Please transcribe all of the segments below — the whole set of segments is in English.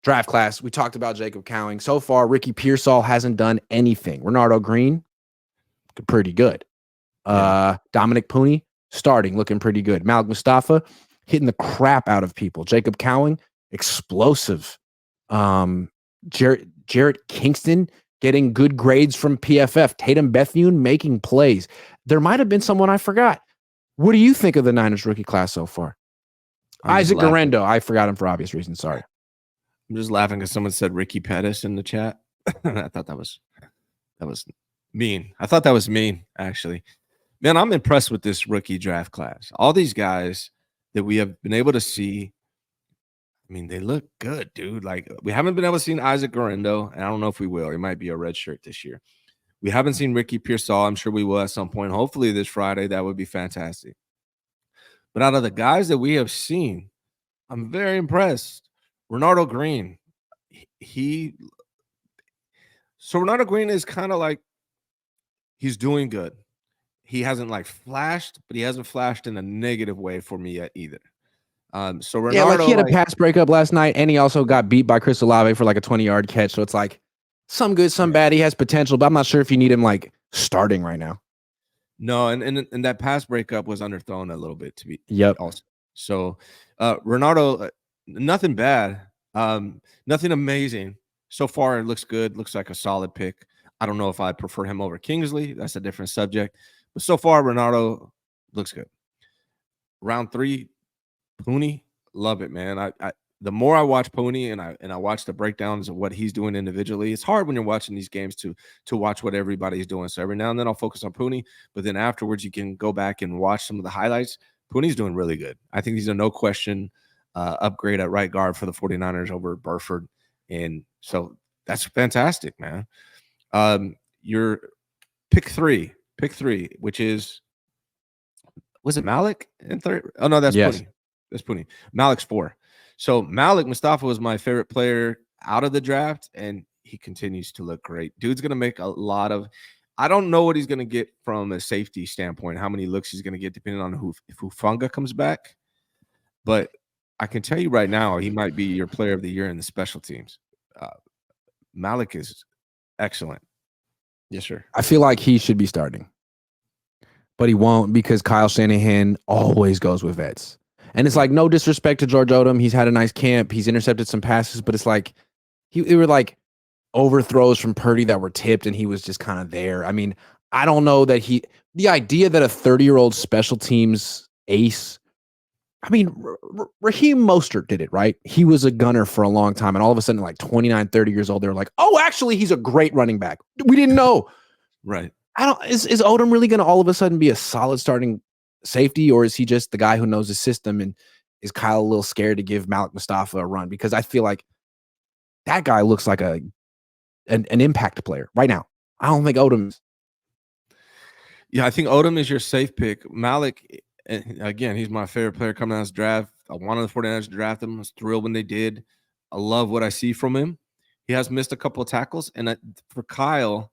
draft class. We talked about Jacob Cowing. So far, Ricky Pearsall hasn't done anything. Renardo Green, pretty good. Dominic Pooney, starting, looking pretty good. Malik Mustafa, hitting the crap out of people. Jacob Cowing, explosive. Jarrett Kingston, getting good grades from PFF. Tatum Bethune, making plays. There might have been someone I forgot. What do you think of the Niners rookie class so far? Isaac Guerrero. I forgot him for obvious reasons. Sorry. I'm just laughing because someone said Ricky Pettis in the chat. I thought that was mean. I thought that was mean, actually. Man, I'm impressed with this rookie draft class. All these guys that we have been able to see, I mean, they look good, dude. Like, we haven't been able to see Isaac Guerrero, and I don't know if we will. He might be a red shirt this year. We haven't seen Ricky Pearsall. I'm sure we will at some point. Hopefully this Friday. That would be fantastic. But out of the guys that we have seen, I'm very impressed. Renardo Green, Renardo Green is kind of like, he's doing good. He hasn't like flashed, but he hasn't flashed in a negative way for me yet either. So Renardo, he had a pass breakup last night, and he also got beat by Chris Olave for like a 20-yard catch. So it's like some good, some bad. He has potential, but I'm not sure if you need him like starting right now. No, and that pass breakup was underthrown a little bit to be. Yep. Also, so Renardo, nothing bad, nothing amazing so far. It looks good. Looks like a solid pick. I don't know if I prefer him over Kingsley. That's a different subject. But so far, Renardo looks good. Round 3, Pooney, love it, man. The more I watch Pooney and I watch the breakdowns of what he's doing individually, it's hard when you're watching these games to watch what everybody's doing. So every now and then I'll focus on Pooney, but then afterwards you can go back and watch some of the highlights. Pooney's doing really good. I think he's a no question upgrade at right guard for the 49ers over Burford. And so that's fantastic, man. Your pick three, which is, was it Malik in third? Oh, no, that's Pooney. That's Pooney. Malik's 4. So Malik Mustafa was my favorite player out of the draft, and he continues to look great. Dude's going to make a lot of – I don't know what he's going to get from a safety standpoint, how many looks he's going to get depending on if Hufanga comes back. But I can tell you right now, he might be your player of the year in the special teams. Malik is excellent. Yes, sir. I feel like he should be starting, but he won't because Kyle Shanahan always goes with vets. And it's like, no disrespect to George Odom. He's had a nice camp. He's intercepted some passes, but it's like, it were like overthrows from Purdy that were tipped and he was just kind of there. I mean, I don't know that the idea that a 30-year-old special teams ace, I mean, Raheem Mostert did it, right? He was a gunner for a long time. And all of a sudden, like 29, 30 years old, they were like, oh, actually, he's a great running back. We didn't know. Right. Is Odom really going to all of a sudden be a solid starting safety, or is he just the guy who knows the system and is Kyle a little scared to give Malik Mustafa a run? Because I feel like that guy looks like an impact player right now. I don't think Odom is. Yeah, I think Odom is your safe pick. Malik, again, he's my favorite player coming out of this draft. I wanted the 49ers to draft him. I was thrilled when they did. I love what I see from him. He has missed a couple of tackles, and for Kyle,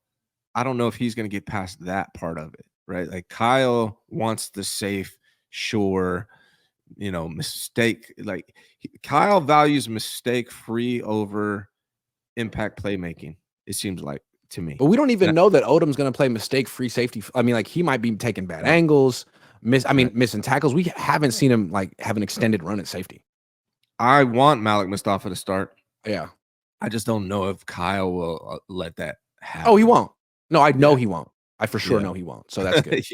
I don't know if he's going to get past that part of it. Right, like Kyle wants the safe, sure, mistake. Like Kyle values mistake-free over impact playmaking. It seems like to me. But we don't even know that Odom's going to play mistake-free safety. I mean, like he might be taking bad angles, missing tackles. We haven't seen him like have an extended run at safety. I want Malik Mustafa to start. Yeah, I just don't know if Kyle will let that happen. Oh, he won't. No, I know he won't. I for sure know he won't. So that's good.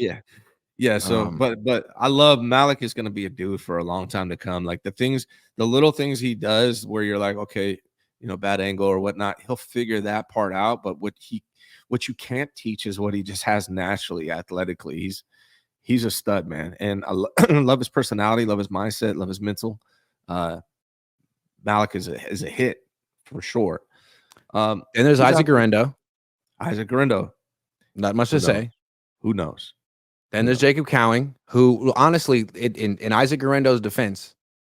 Yeah. So, but I love Malik is going to be a dude for a long time to come. Like the little things he does where you're like, okay, bad angle or whatnot, he'll figure that part out. But what you can't teach is what he just has naturally, athletically. He's a stud, man. And I love his personality, love his mindset, love his mental. Malik is a hit for sure. And there's Isaac Guerrero. Not much to say. Who knows? Then there's Jacob Cowing, who honestly, in Isaac Guerrero's defense,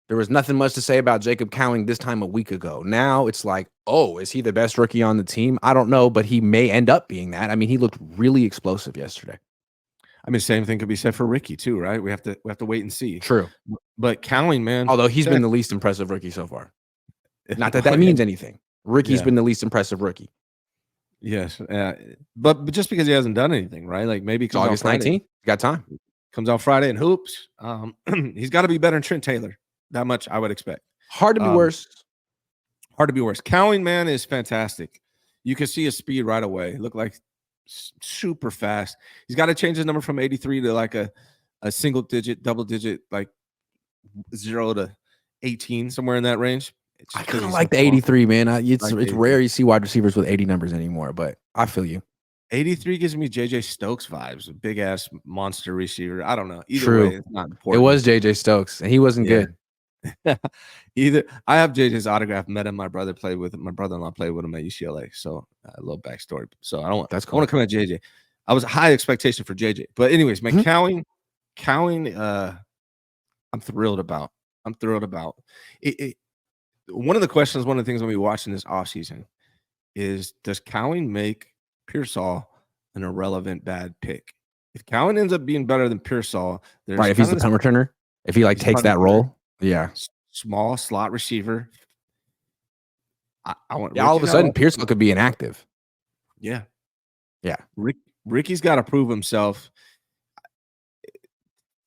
there was nothing much to say about Jacob Cowing this time a week ago. Now it's like, oh, is he the best rookie on the team? I don't know, but he may end up being that. I mean, he looked really explosive yesterday. I mean, same thing could be said for Ricky too, right? We have to wait and see. True. But Cowing, man. Although he's been the least impressive rookie so far. Not that that means anything. Ricky's Yeah. been the least impressive rookie. Yes, but just because he hasn't done anything, right? Like maybe he It's comes out August Friday. 19th. You got time. Comes out Friday and hoops. He's got to be better than Trent Taylor. That much I would expect. Hard to be worse. Hard to be worse. Cowing, man, is fantastic. You can see his speed right away. Look like super fast. He's got to change his number from 83 to like a single digit, double digit, like 0 to 18, somewhere in that range. I kind of like the 83, man. It's Like 83. rare you see wide receivers with 80 numbers anymore, but I feel you. 83 gives me JJ Stokes vibes, a big ass monster receiver. I don't know. Either True. way, it's not It important. was JJ Stokes, and he wasn't good. Either I have JJ's autograph. Met him. My brother-in-law played with him at UCLA. So a little backstory. So I want to come at JJ. I was a high expectation for JJ, but anyways, man, Cowing. I'm thrilled about. It. One of the questions, one of the things I'm gonna be watching this offseason is, does Cowing make Pearsall an irrelevant bad pick? If Cowing ends up being better than Pearsall, Right, if he's the punt returner, if he like takes that role, yeah, small slot receiver. I want. All of a sudden, Pearsall could be inactive. Yeah. Ricky's got to prove himself.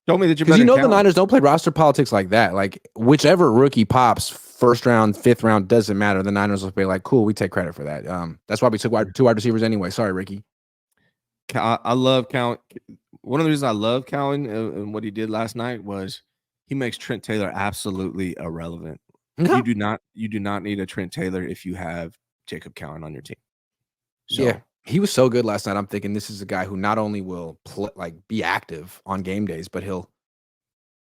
Show me that you're because better. The Niners don't play roster politics like that. Like whichever rookie pops, first round, fifth round, doesn't matter. The Niners will be like, cool, we take credit for that. That's why we took two wide receivers anyway. Sorry, Ricky. I love Cowing. One of the reasons I love Cowing and what he did last night was he makes Trent Taylor absolutely irrelevant. No. You do not need a Trent Taylor if you have Jacob Cowing on your team. So, yeah, he was so good last night. I'm thinking this is a guy who not only will be active on game days, but he'll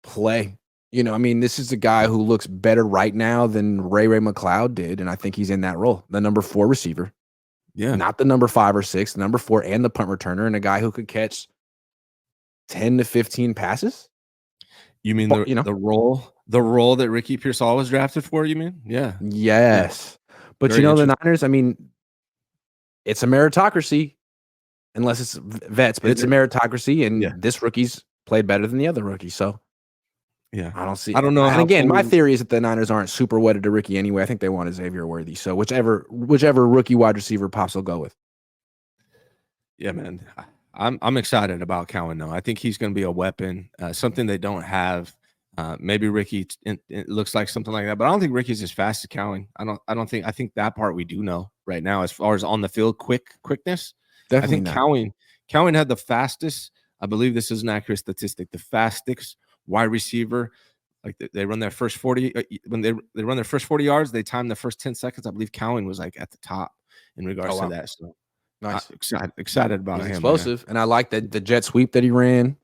play. This is a guy who looks better right now than Ray McLeod did, and I think he's in that role, the number 4 receiver. Yeah, not the number 5 or 6, the number 4 and the punt returner, and a guy who could catch 10 to 15 passes. You mean the role that Ricky Pearsall was drafted for? You mean? Yeah. Yes, but the Niners. It's a meritocracy, unless it's vets, but it's a meritocracy, and this rookie's played better than the other rookie. So, yeah, I don't know. And again, my theory is that the Niners aren't super wedded to Ricky anyway. I think they want a Xavier Worthy. So whichever rookie wide receiver pops will go with. Yeah, man, I'm excited about Cowing though. I think he's going to be a weapon, something they don't have. Maybe Ricky it looks like something like that, but I don't think Ricky's as fast as Cowing. I think that part we do know right now as far as on the field quickness. Definitely I think Cowing had the fastest. I believe this is an accurate statistic. The fastest wide receiver, like they run their first 40 when they run their first 40 yards, they time the first 10 seconds. I believe Cowing was like at the top in regards to that. So nice, excited about him. Explosive, man. And I like the jet sweep that he ran.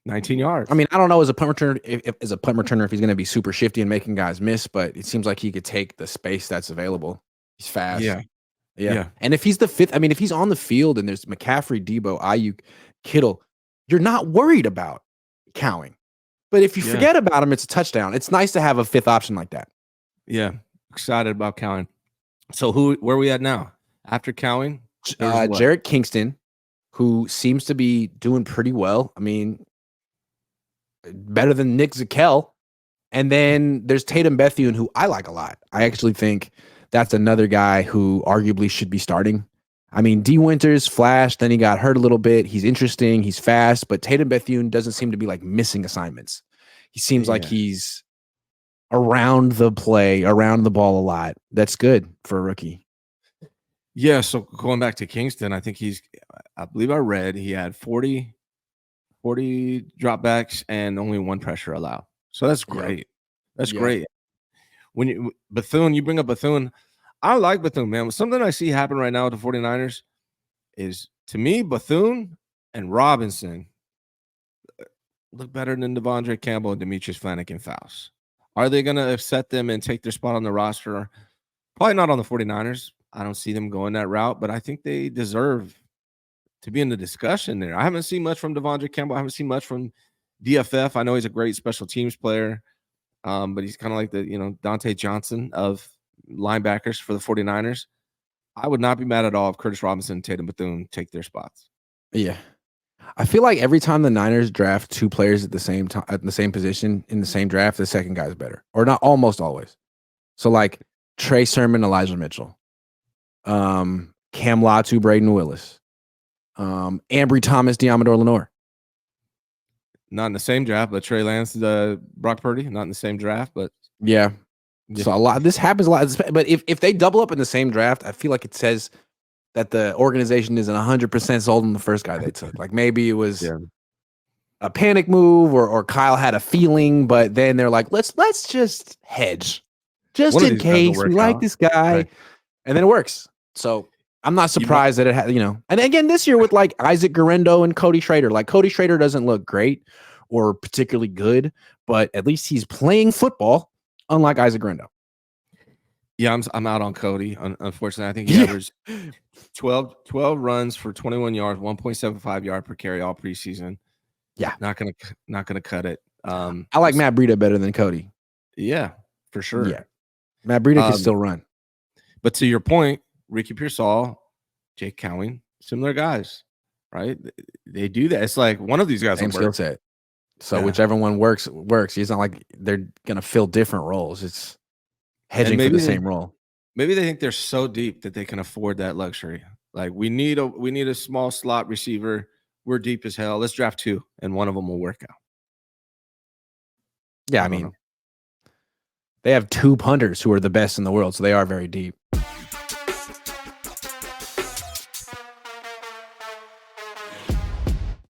19 yards. I don't know as a punt returner if he's going to be super shifty and making guys miss, but it seems like he could take the space that's available. He's fast. Yeah. And if he's the 5th, if he's on the field and there's McCaffrey, Debo, Ayuk, Kittle, you're not worried about Cowing. But if you forget about him, it's a touchdown. It's nice to have a 5th option like that. Yeah. Excited about Cowing. So where are we at now? After Cowing? Jarrett Kingston, who seems to be doing pretty well. Better than Nick Zakelj. And then there's Tatum Bethune, who I like a lot. I actually think that's another guy who arguably should be starting. D. Winters flashed, then he got hurt a little bit. He's interesting, he's fast, but Tatum Bethune doesn't seem to be like missing assignments. He seems like he's around the ball a lot. That's good for a rookie. Yeah, so going back to Kingston, I believe I read he had 40 dropbacks and only 1 pressure allowed. So that's great. That's great. When you bring up Bethune, I like Bethune, man. Something I see happen right now with the 49ers is, to me, Bethune and Robinson look better than Devondre Campbell and Demetrius Flanagan-Fowles. Are they going to upset them and take their spot on the roster? Probably not on the 49ers. I don't see them going that route, but I think they deserve to be in the discussion there. I haven't seen much from Devondre Campbell. I haven't seen much from DFF. I know he's a great special teams player, but he's kind of like the Dante Johnson of linebackers for the 49ers. I would not be mad at all if Curtis Robinson and Tatum Bethune take their spots. Yeah. I feel like every time the Niners draft 2 players at the same time, at the same position in the same draft, the second guy's better, or not almost always. So like Trey Sermon, Elijah Mitchell, Cam Latu, Braden Willis, Ambry Thomas, Diamador Lenore. Not in the same draft, but Trey Lance, Brock Purdy, not in the same draft, but yeah. So a lot. This happens a lot. But if they double up in the same draft, I feel like it says that the organization isn't 100% sold on the first guy they took. Like maybe it was a panic move, or Kyle had a feeling, but then they're like, let's just hedge, just in case we like this guy, right. And then it works. So I'm not surprised that it had, and again, this year with like Isaac Guerrero and Cody Schrader, like Cody Schrader doesn't look great or particularly good, but at least he's playing football, unlike Isaac Guerrero. Yeah, I'm out on Cody. Unfortunately, I think he averaged 12 runs for 21 yards, 1.75 yard per carry all preseason. Yeah, not gonna cut it. I like Matt Breida better than Cody. Yeah, for sure. Yeah, Matt Breida can still run. But to your point, Ricky Pearsall, Jake Cowing, similar guys, right? They do that. It's like one of these guys same skill set. So whichever one works. It's not like they're gonna fill different roles. It's hedging for the same role. Maybe they think they're so deep that they can afford that luxury. Like we need a small slot receiver. We're deep as hell. Let's draft 2, and one of them will work out. Yeah, I mean, they have 2 punters who are the best in the world, so they are very deep.